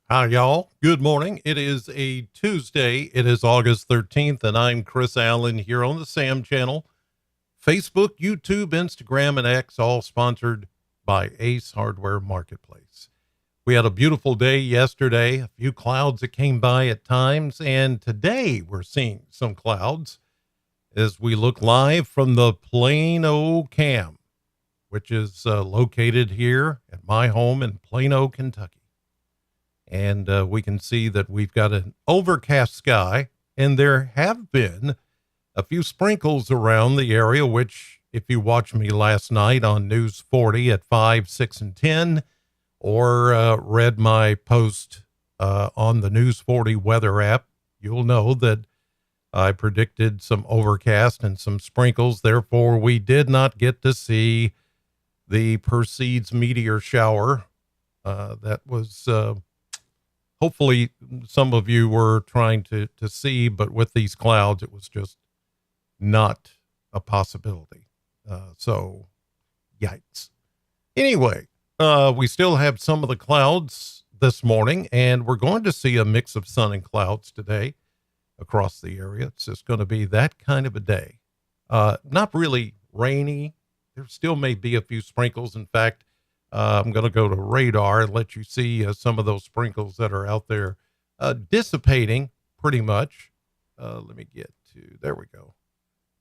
Hi, y'all. Good morning. It is a Tuesday. It is August 13th, and I'm Chris Allen here on the SAM channel. Facebook, YouTube, Instagram, and X, all sponsored by Ace Hardware Marketplace. We had a beautiful day yesterday, a few clouds that came by at times, and today we're seeing some clouds as we look live from the Plano Cam, which is located here at my home in Plano, Kentucky. And we can see that we've got an overcast sky, and there have been a few sprinkles around the area, which, if you watched me last night on News 40 at 5, 6, and 10, or read my post on the News 40 weather app, you'll know that I predicted some overcast and some sprinkles. Therefore, we did not get to see the Perseids meteor shower. That was hopefully some of you were trying to see, but with these clouds, it was just not a possibility. So yikes. Anyway, we still have some of the clouds this morning, and we're going to see a mix of sun and clouds today across the area. It's just going to be that kind of a day. Not really rainy. There still may be a few sprinkles. In fact, I'm going to go to radar and let you see some of those sprinkles that are out there dissipating pretty much. Let me get there we go,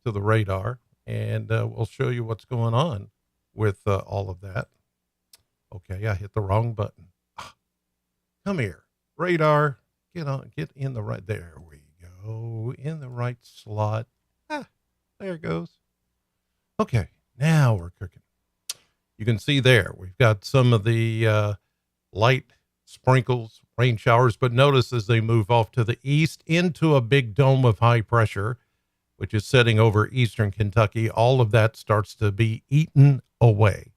to the radar, and we'll show you what's going on with all of that. Okay, I hit the wrong button. Come here, radar, get in the right, there we go, in the right slot. There it goes. Okay, now we're cooking. You can see there, we've got some of the light sprinkles, rain showers, but notice as they move off to the east into a big dome of high pressure, which is setting over eastern Kentucky, all of that starts to be eaten away,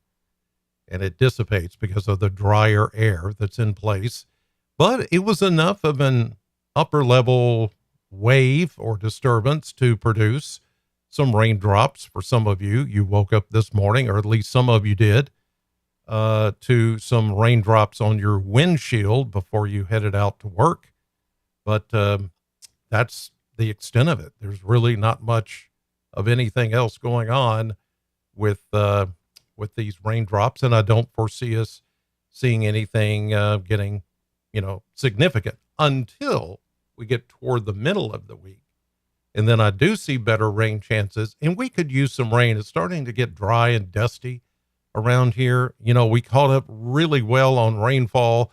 and it dissipates because of the drier air that's in place. But it was enough of an upper level wave or disturbance to produce some raindrops for some of you. You woke up this morning, or at least some of you did, to some raindrops on your windshield before you headed out to work. But that's the extent of it. There's really not much of anything else going on with these raindrops, and I don't foresee us seeing anything getting, significant until we get toward the middle of the week. And then I do see better rain chances, and we could use some rain. It's starting to get dry and dusty around here. We caught up really well on rainfall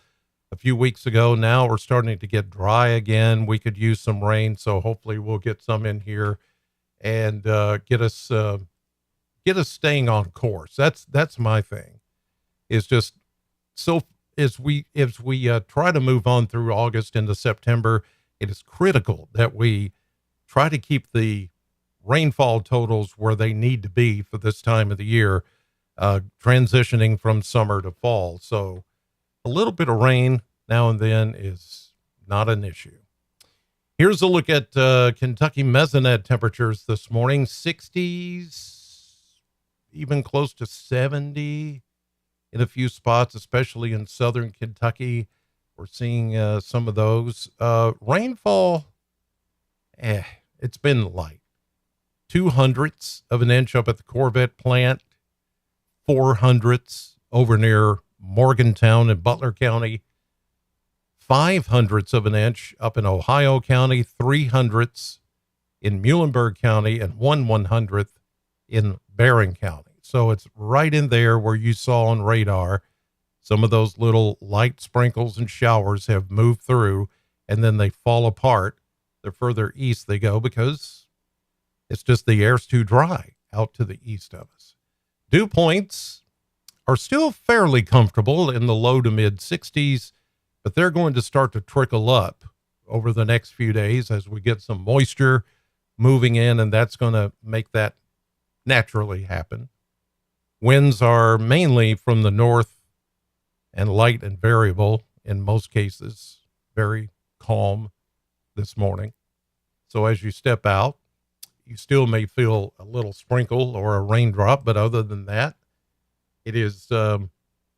a few weeks ago. Now we're starting to get dry again. We could use some rain, so hopefully we'll get some in here and get us staying on course. That's my thing. It's just so as we try to move on through August into September, it is critical that we try to keep the rainfall totals where they need to be for this time of the year, transitioning from summer to fall. So a little bit of rain now and then is not an issue. Here's a look at Kentucky mesonet temperatures this morning. 60s, even close to 70 in a few spots, especially in southern Kentucky. We're seeing some of those. Rainfall, it's been light. 2/100ths of an inch up at the Corvette plant, 4/100ths over near Morgantown in Butler County, 5/100ths of an inch up in Ohio County, 3/100ths in Muhlenberg County, and 1/100th in Barron County. So it's right in there where you saw on radar. Some of those little light sprinkles and showers have moved through, and then they fall apart. The further east they go because it's just the air's too dry out to the east of us. Dew points are still fairly comfortable in the low to mid 60s, but they're going to start to trickle up over the next few days as we get some moisture moving in, and that's going to make that naturally happen. Winds are mainly from the north and light and variable in most cases, very calm this morning. So as you step out, you still may feel a little sprinkle or a raindrop, but other than that, it is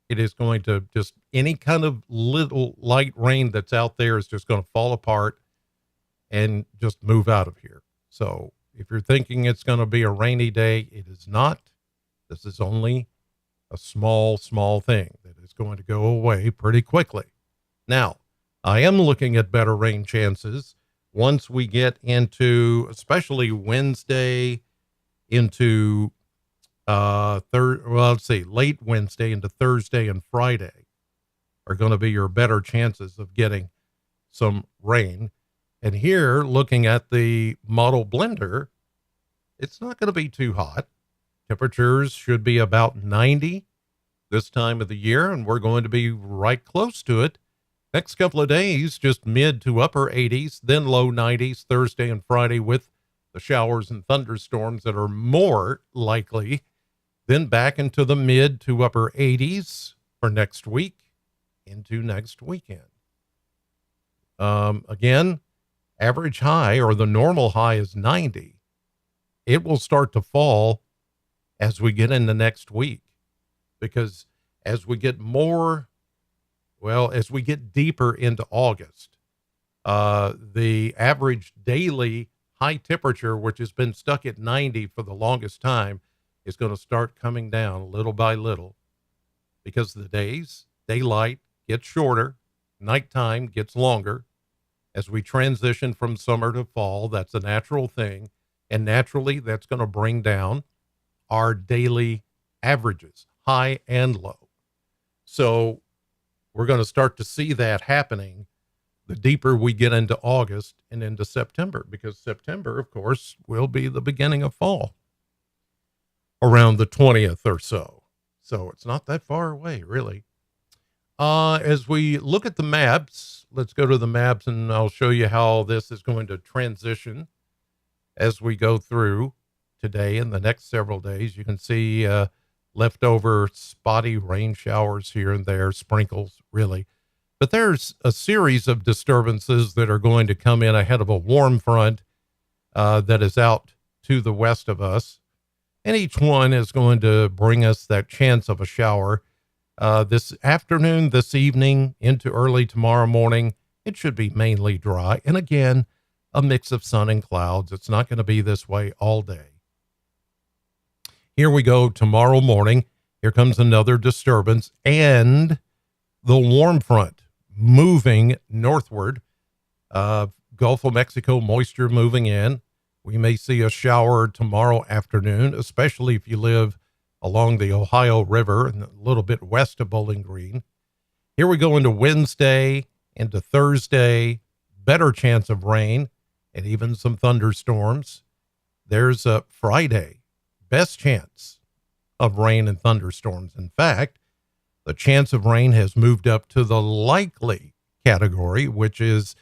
It is going to just, any kind of little light rain that's out there is just going to fall apart and just move out of here. So if you're thinking it's going to be a rainy day, it is not. This is only a small thing that is going to go away pretty quickly. Now, I am looking at better rain chances once we get into, especially Wednesday into late Wednesday into Thursday and Friday are going to be your better chances of getting some rain. And here, looking at the model blender, it's not going to be too hot. Temperatures should be about 90 this time of the year, and we're going to be right close to it. Next couple of days, just mid to upper 80s, then low 90s Thursday and Friday with the showers and thunderstorms that are more likely. Then back into the mid to upper 80s for next week into next weekend. Again, average high, or the normal high, is 90. It will start to fall as we get into next week, because as we get as we get deeper into August, the average daily high temperature, which has been stuck at 90 for the longest time, is going to start coming down little by little, because the daylight gets shorter, nighttime gets longer. As we transition from summer to fall, that's a natural thing. And naturally, that's going to bring down our daily averages, high and low. So we're going to start to see that happening the deeper we get into August and into September, because September, of course, will be the beginning of fall around the 20th or so. So it's not that far away, really. As we look at the maps, let's go to the maps and I'll show you how this is going to transition as we go through today and the next several days. You can see leftover spotty rain showers here and there, sprinkles, really. But there's a series of disturbances that are going to come in ahead of a warm front that is out to the west of us. And each one is going to bring us that chance of a shower. This afternoon, this evening, into early tomorrow morning, it should be mainly dry. And again, a mix of sun and clouds. It's not going to be this way all day. Here we go tomorrow morning. Here comes another disturbance and the warm front moving northward. Gulf of Mexico moisture moving in. We may see a shower tomorrow afternoon, especially if you live along the Ohio River and a little bit west of Bowling Green. Here we go into Wednesday, into Thursday, better chance of rain and even some thunderstorms. There's a Friday, best chance of rain and thunderstorms. In fact, the chance of rain has moved up to the likely category, which is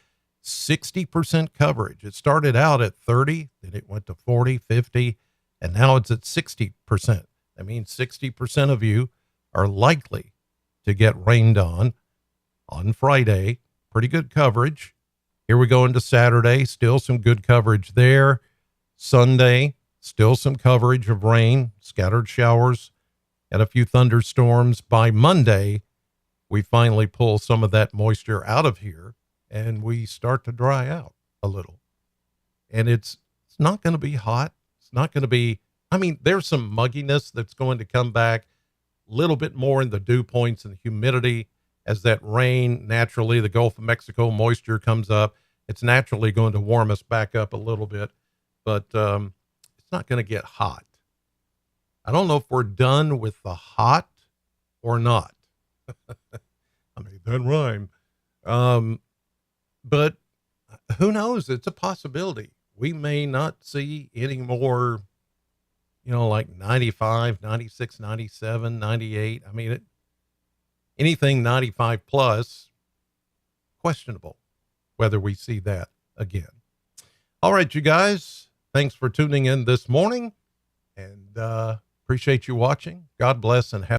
60% coverage. It started out at 30, then it went to 40, 50, and now it's at 60%. That means 60% of you are likely to get rained on Friday. Pretty good coverage. Here we go into Saturday. Still some good coverage there. Sunday, still some coverage of rain, scattered showers, and a few thunderstorms. By Monday, we finally pull some of that moisture out of here and we start to dry out a little. And it's not going to be hot. It's not going to be, there's some mugginess that's going to come back, a little bit more in the dew points and humidity as that rain, naturally, the Gulf of Mexico moisture comes up. It's naturally going to warm us back up a little bit, but it's not going to get hot. I don't know if we're done with the hot or not. I made that rhyme. But who knows? It's a possibility. We may not see any more, like 95, 96, 97, 98. Anything 95 plus, questionable whether we see that again. All right, you guys, thanks for tuning in this morning, and appreciate you watching. God bless and have